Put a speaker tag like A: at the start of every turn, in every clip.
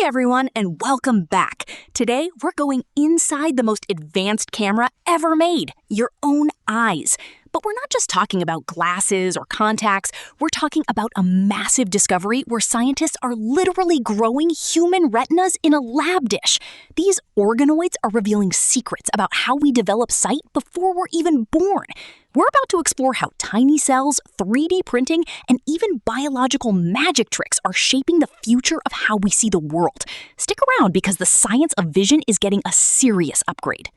A: everyone, and welcome back. Today, we're going inside the most advanced camera ever made, your own eyes. But we're not just talking about glasses or contacts. We're talking about a massive discovery where scientists are literally growing human retinas in a lab dish. These organoids are revealing secrets about how we develop sight before we're even born. We're about to explore how tiny cells, 3D printing, and even biological magic tricks are shaping the future of how we see the world. Stick around because the science of vision is getting a serious upgrade.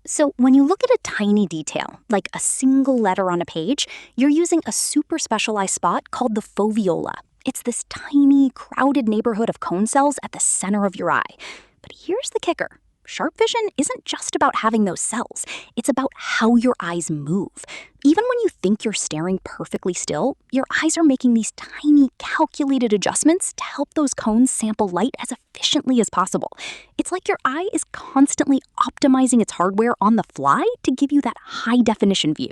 B: So when you look at a tiny detail, like a single letter on a page, you're using a super specialized spot called the foveola. It's this tiny, crowded neighborhood of cone cells at the center of your eye. But here's the kicker. Sharp vision isn't just about having those cells. It's about how your eyes move. Even when you think you're staring perfectly still, your eyes are making these tiny, calculated adjustments to help those cones sample light as efficiently as possible. It's like your eye is constantly optimizing its hardware on the fly to give you that high-definition view.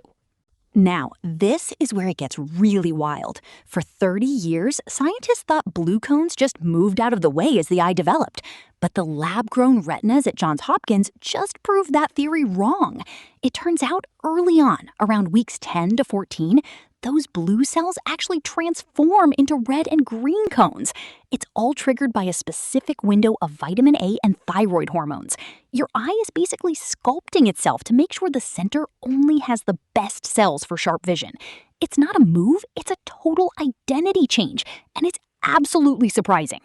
A: Now, this is where it gets really wild. For 30 years, scientists thought blue cones just moved out of the way as the eye developed. But the lab-grown retinas at Johns Hopkins just proved that theory wrong. It turns out early on, around weeks 10 to 14, those blue cells actually transform into red and green cones. It's all triggered by a specific window of vitamin A and thyroid hormones. Your eye is basically sculpting itself to make sure the center only has the best cells for sharp vision. It's not a move, it's a total identity change, and it's absolutely surprising.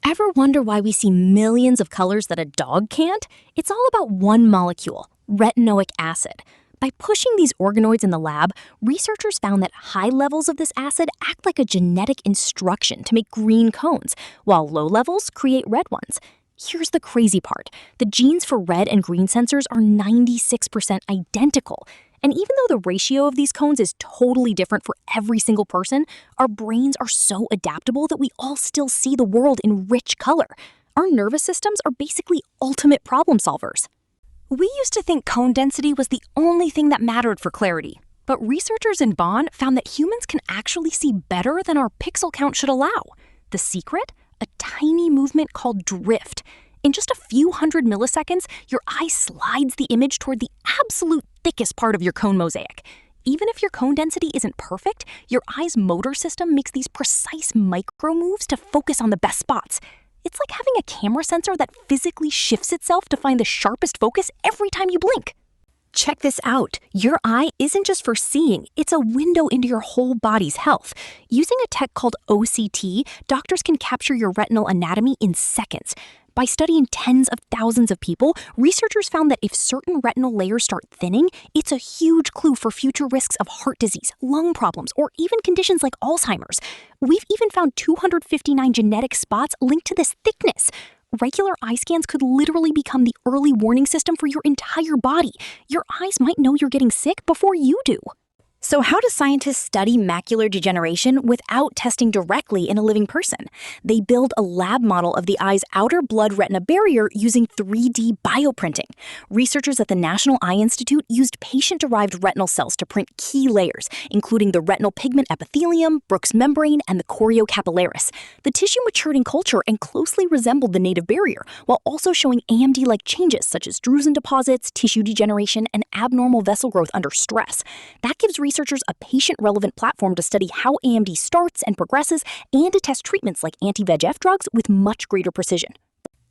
A: Ever wonder why we see millions of colors that a dog can't? It's all about one molecule, retinoic acid. By pushing these organoids in the lab, researchers found that high levels of this acid act like a genetic instruction to make green cones, while low levels create red ones. Here's the crazy part. The genes for red and green sensors are 96% identical. And even though the ratio of these cones is totally different for every single person, our brains are so adaptable that we all still see the world in rich color. Our nervous systems are basically ultimate problem solvers. We used to think cone density was the only thing that mattered for clarity. But researchers in Bonn found that humans can actually see better than our pixel count should allow. The secret? A tiny movement called drift. In just a few hundred milliseconds, your eye slides the image toward the absolute thickest part of your cone mosaic. Even if your cone density isn't perfect, your eye's motor system makes these precise micro moves to focus on the best spots. It's like having a camera sensor that physically shifts itself to find the sharpest focus every time you blink. Check this out. Your eye isn't just for seeing, it's a window into your whole body's health. Using a tech called OCT, doctors can capture your retinal anatomy in seconds. By studying tens of thousands of people, researchers found that if certain retinal layers start thinning, it's a huge clue for future risks of heart disease, lung problems, or even conditions like Alzheimer's. We've even found 259 genetic spots linked to this thickness. Regular eye scans could literally become the early warning system for your entire body. Your eyes might know you're getting sick before you do. So how do scientists study macular degeneration without testing directly in a living person? They build a lab model of the eye's outer blood-retina barrier using 3D bioprinting. Researchers at the National Eye Institute used patient-derived retinal cells to print key layers, including the retinal pigment epithelium, Bruch's membrane, and the choriocapillaris. The tissue matured in culture and closely resembled the native barrier, while also showing AMD-like changes such as drusen deposits, tissue degeneration, and abnormal vessel growth under stress. That gives researchers a patient-relevant platform to study how AMD starts and progresses and to test treatments like anti-VEGF drugs with much greater precision.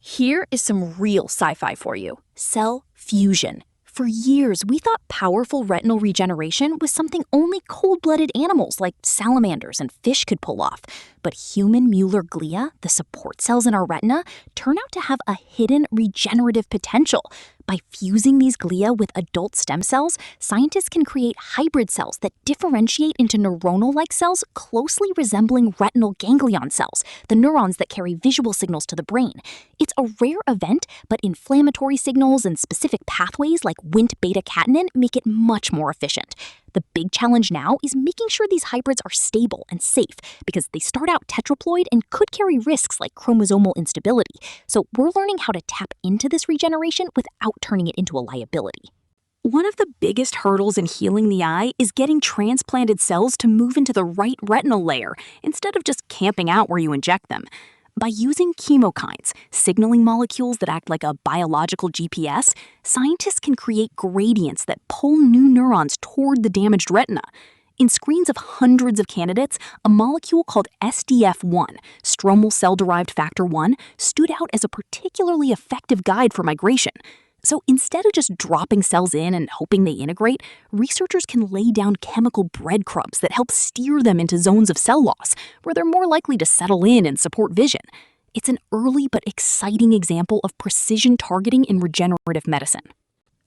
A: Here is some real sci-fi for you. Cell fusion. For years, we thought powerful retinal regeneration was something only cold-blooded animals like salamanders and fish could pull off. But human Mueller glia, the support cells in our retina, turn out to have a hidden regenerative potential. By fusing these glia with adult stem cells, scientists can create hybrid cells that differentiate into neuronal-like cells closely resembling retinal ganglion cells, the neurons that carry visual signals to the brain. It's a rare event, but inflammatory signals and specific pathways like Wnt beta-catenin make it much more efficient. The big challenge now is making sure these hybrids are stable and safe because they start out tetraploid and could carry risks like chromosomal instability. So we're learning how to tap into this regeneration without turning it into a liability. One of the biggest hurdles in healing the eye is getting transplanted cells to move into the right retinal layer instead of just camping out where you inject them. By using chemokines, signaling molecules that act like a biological GPS, scientists can create gradients that pull new neurons toward the damaged retina. In screens of hundreds of candidates, a molecule called SDF1, stromal cell-derived factor 1, stood out as a particularly effective guide for migration. So instead of just dropping cells in and hoping they integrate, researchers can lay down chemical breadcrumbs that help steer them into zones of cell loss, where they're more likely to settle in and support vision. It's an early but exciting example of precision targeting in regenerative medicine.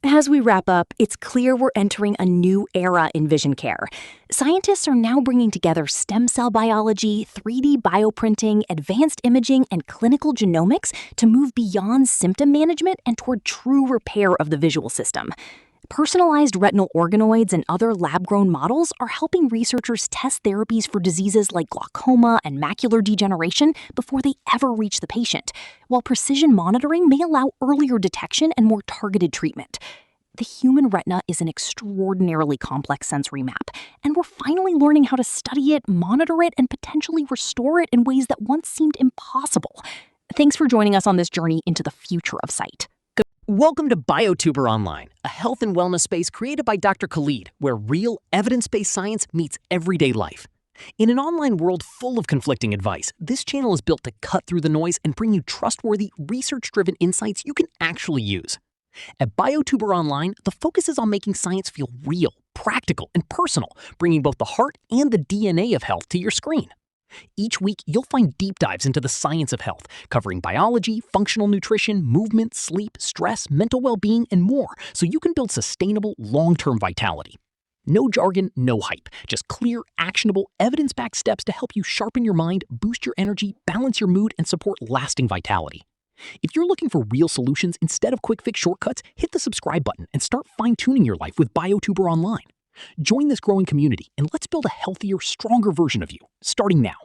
A: As we wrap up, it's clear we're entering a new era in vision care. Scientists are now bringing together stem cell biology, 3D bioprinting, advanced imaging, and clinical genomics to move beyond symptom management and toward true repair of the visual system. Personalized retinal organoids and other lab-grown models are helping researchers test therapies for diseases like glaucoma and macular degeneration before they ever reach the patient, while precision monitoring may allow earlier detection and more targeted treatment. The human retina is an extraordinarily complex sensory map, and we're finally learning how to study it, monitor it, and potentially restore it in ways that once seemed impossible. Thanks for joining us on this journey into the future of sight.
C: Welcome to BioTuber Online, a health and wellness space created by Dr. Khalid, where real, evidence-based science meets everyday life. In an online world full of conflicting advice, this channel is built to cut through the noise and bring you trustworthy, research-driven insights you can actually use. At BioTuber Online, the focus is on making science feel real, practical, and personal, bringing both the heart and the DNA of health to your screen. Each week, you'll find deep dives into the science of health, covering biology, functional nutrition, movement, sleep, stress, mental well-being, and more, so you can build sustainable, long-term vitality. No jargon, no hype, just clear, actionable, evidence-backed steps to help you sharpen your mind, boost your energy, balance your mood, and support lasting vitality. If you're looking for real solutions instead of quick-fix shortcuts, hit the subscribe button and start fine-tuning your life with BioTuber Online. Join this growing community and let's build a healthier, stronger version of you, starting now.